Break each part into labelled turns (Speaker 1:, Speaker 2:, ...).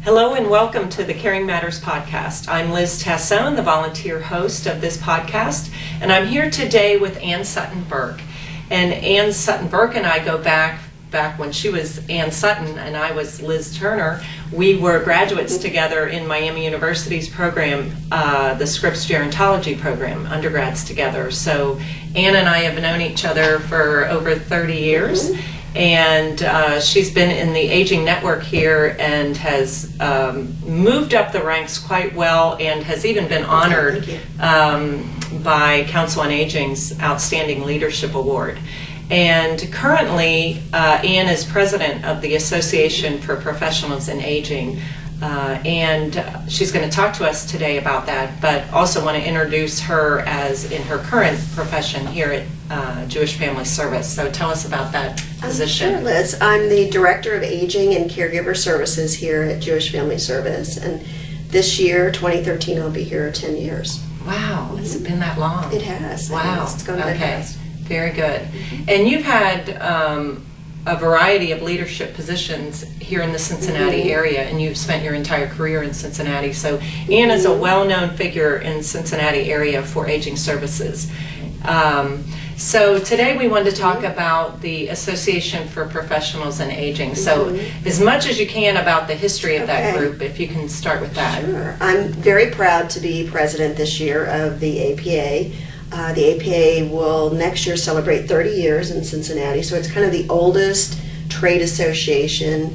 Speaker 1: Hello and welcome to the Caring Matters podcast. I'm Liz Tassone, the volunteer host of this podcast, and I'm here today with Ann Sutton Burke. And Ann Sutton Burke and I go back when she was Ann Sutton and I was Liz Turner. We were graduates together in Miami University's program, the Scripps Gerontology program, undergrads together. So Ann and I have known each other for over 30 years. And she's been in the aging network here and has moved up the ranks quite well and has even been honored by Council on Aging's Outstanding Leadership Award. And currently, Ann is president of the Association for Professionals in Aging. And she's going to talk to us today about that, but also want to introduce her as in her current profession here at Jewish Family Service. So tell us about that position.
Speaker 2: Sure, Liz. I'm the Director of Aging and Caregiver Services here at Jewish Family Service, and this year, 2013, I'll be here 10 years.
Speaker 1: Wow, has it been that long?
Speaker 2: It has.
Speaker 1: Wow.
Speaker 2: It's gone by fast.
Speaker 1: Very good. And you've had a variety of leadership positions here in the Cincinnati area, and you've spent your entire career in Cincinnati. So Ann is a well-known figure in Cincinnati area for aging services. So today we wanted to talk about the Association for Professionals in Aging. So as much as you can about the history of that group, if you can start with that.
Speaker 2: Sure. I'm very proud to be president this year of the APA. The APA will next year celebrate 30 years in Cincinnati, so it's kind of the oldest trade association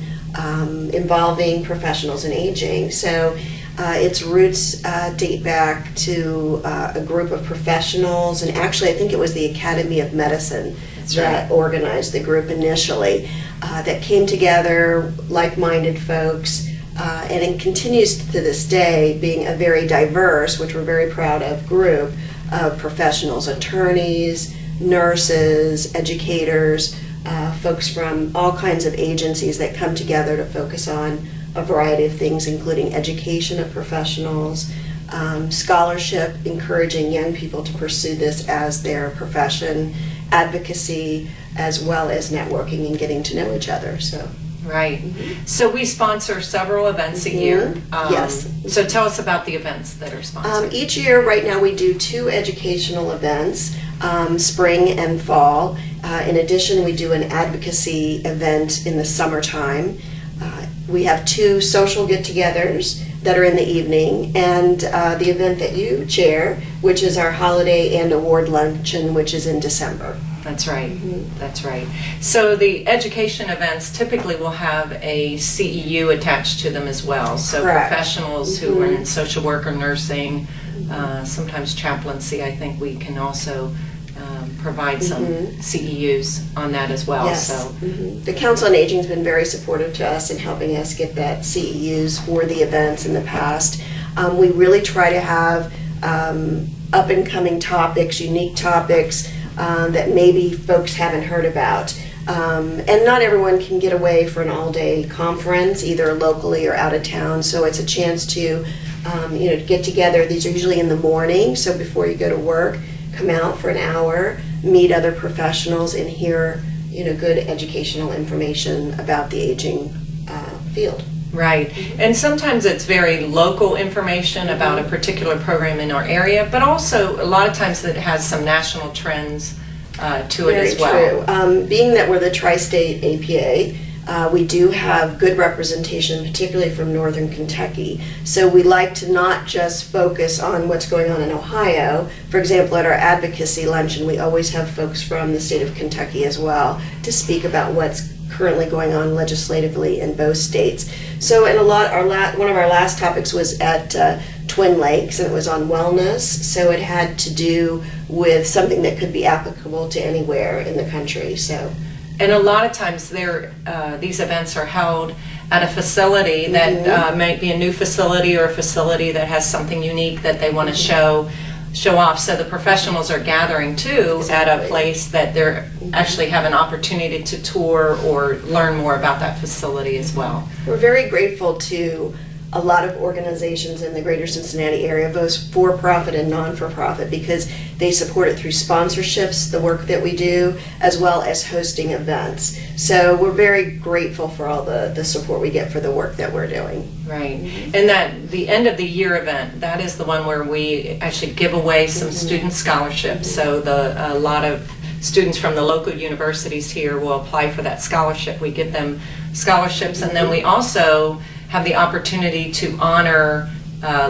Speaker 2: involving professionals in aging. So its roots date back to a group of professionals, and actually I think it was the Academy of Medicine that organized the group initially, that came together, like-minded folks, and it continues to this day being a very diverse, which we're very proud of, group of professionals, attorneys, nurses, educators, folks from all kinds of agencies that come together to focus on a variety of things, including education of professionals, scholarship, encouraging young people to pursue this as their profession, advocacy, as well as networking and getting to know each other. So.
Speaker 1: Right. So we sponsor several events a year.
Speaker 2: Yes.
Speaker 1: So tell us about the events that are sponsored.
Speaker 2: Each year, right now, we do 2 educational events, spring and fall. In addition, we do an advocacy event in the summertime. We have 2 social get-togethers that are in the evening, and the event that you chair, which is our holiday and award luncheon, which is in December.
Speaker 1: That's right. That's right. So the education events typically will have a CEU attached to them as well. So professionals who are in social work or nursing, sometimes chaplaincy, I think we can also provide some CEUs on that as well.
Speaker 2: Yes.
Speaker 1: So
Speaker 2: the Council on Aging has been very supportive to us in helping us get that CEUs for the events in the past. We really try to have up-and-coming topics, unique topics, that maybe folks haven't heard about. And not everyone can get away for an all-day conference, either locally or out of town, so it's a chance to get together. These are usually in the morning, so before you go to work, come out for an hour, meet other professionals, and hear good educational information about the aging field.
Speaker 1: Right, and sometimes it's very local information about a particular program in our area, but also a lot of times it has some national trends to it as well.
Speaker 2: Very true. Being that we're the Tri-State APA, we do have good representation, particularly from Northern Kentucky. So we like to not just focus on what's going on in Ohio. For example, at our advocacy luncheon, we always have folks from the state of Kentucky as well to speak about what's currently going on legislatively in both states. So in one of our last topics was at Twin Lakes, and it was on wellness, so it had to do with something that could be applicable to anywhere in the country. So,
Speaker 1: and a lot of times these events are held at a facility that might be a new facility or a facility that has something unique that they want to show off. So the professionals are gathering too at a place that they're actually have an opportunity to tour or learn more about that facility as well.
Speaker 2: We're very grateful to a lot of organizations in the greater Cincinnati area, both for-profit and non-for-profit, because They support it through sponsorships, the work that we do, as well as hosting events. So we're very grateful for all the support we get for the work that we're doing.
Speaker 1: Right. And that the end of the year event, that is the one where we actually give away some student scholarships. So a lot of students from the local universities here will apply for that scholarship. We give them scholarships, and then we also have the opportunity to honor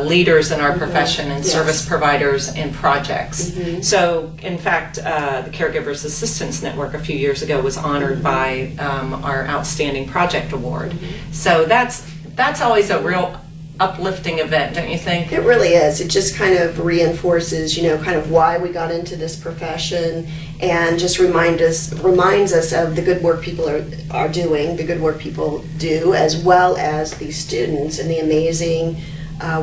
Speaker 1: leaders in our profession and service providers and projects. So, in fact, the Caregivers Assistance Network a few years ago was honored by our Outstanding Project Award. So that's always a real uplifting event, don't you think?
Speaker 2: It really is. It just kind of reinforces, kind of why we got into this profession, and just reminds us of the good work people are doing, the good work people do, as well as the students and the amazing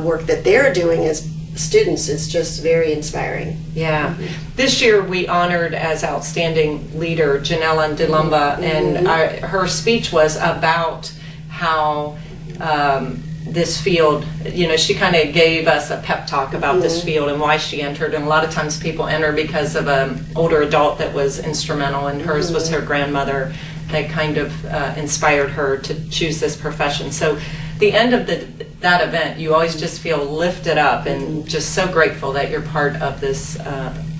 Speaker 2: work that they're doing as students. Is just very inspiring.
Speaker 1: Yeah. This year we honored as outstanding leader Janella DeLumba, and her speech was about how this field, she kind of gave us a pep talk about this field and why she entered. And a lot of times people enter because of an older adult that was instrumental, and hers was her grandmother that kind of inspired her to choose this profession. So the end of that event, you always just feel lifted up and just so grateful that you're part of this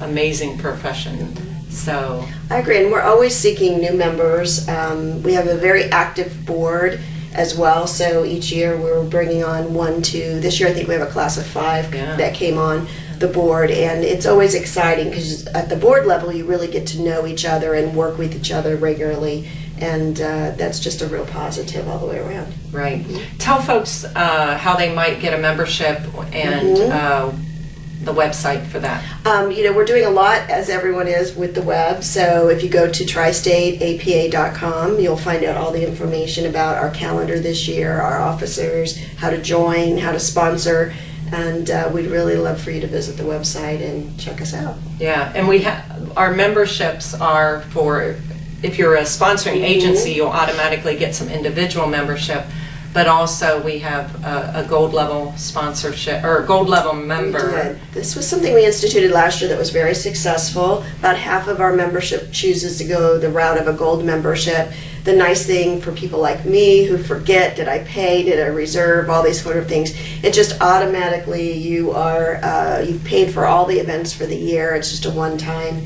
Speaker 1: amazing profession. So
Speaker 2: I agree, and we're always seeking new members. We have a very active board as well, so each year we're bringing on 1, 2. This year I think we have a class of 5 that came on the board, and it's always exciting because at the board level you really get to know each other and work with each other regularly, and that's just a real positive all the way around.
Speaker 1: Right. Tell folks how they might get a membership and the website for that.
Speaker 2: We're doing a lot, as everyone is, with the web. So if you go to tristateapa.com, you'll find out all the information about our calendar this year, our officers, how to join, how to sponsor, and we'd really love for you to visit the website and check us out.
Speaker 1: Yeah, and our memberships are for, if you're a sponsoring agency, you'll automatically get some individual membership. But also we have a gold level sponsorship, or a gold level member.
Speaker 2: This was something we instituted last year that was very successful. About half of our membership chooses to go the route of a gold membership. The nice thing for people like me who forget, did I pay, did I reserve, all these sort of things, it just automatically you've paid for all the events for the year. It's just a one-time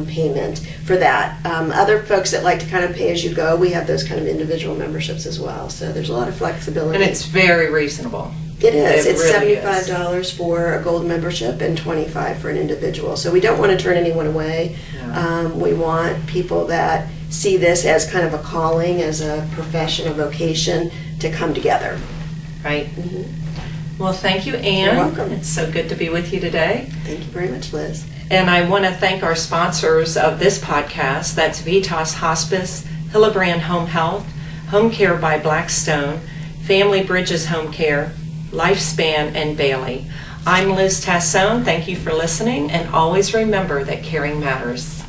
Speaker 2: payment for that. Other folks that like to kind of pay as you go, we have those kind of individual memberships as well. So there's a lot of flexibility.
Speaker 1: And it's very reasonable.
Speaker 2: It is. It's
Speaker 1: really
Speaker 2: $75 for a gold membership and $25 for an individual. So we don't want to turn anyone away. No. We want people that see this as kind of a calling, as a profession, a vocation, to come together.
Speaker 1: Right. Well, thank you, Ann.
Speaker 2: You're welcome.
Speaker 1: It's so good to be with you today.
Speaker 2: Thank you very much, Liz.
Speaker 1: And I want to thank our sponsors of this podcast. That's Vitas Hospice, Hillebrand Home Health, Home Care by Blackstone, Family Bridges Home Care, Lifespan, and Bailey. I'm Liz Tassone. Thank you for listening, and always remember that caring matters.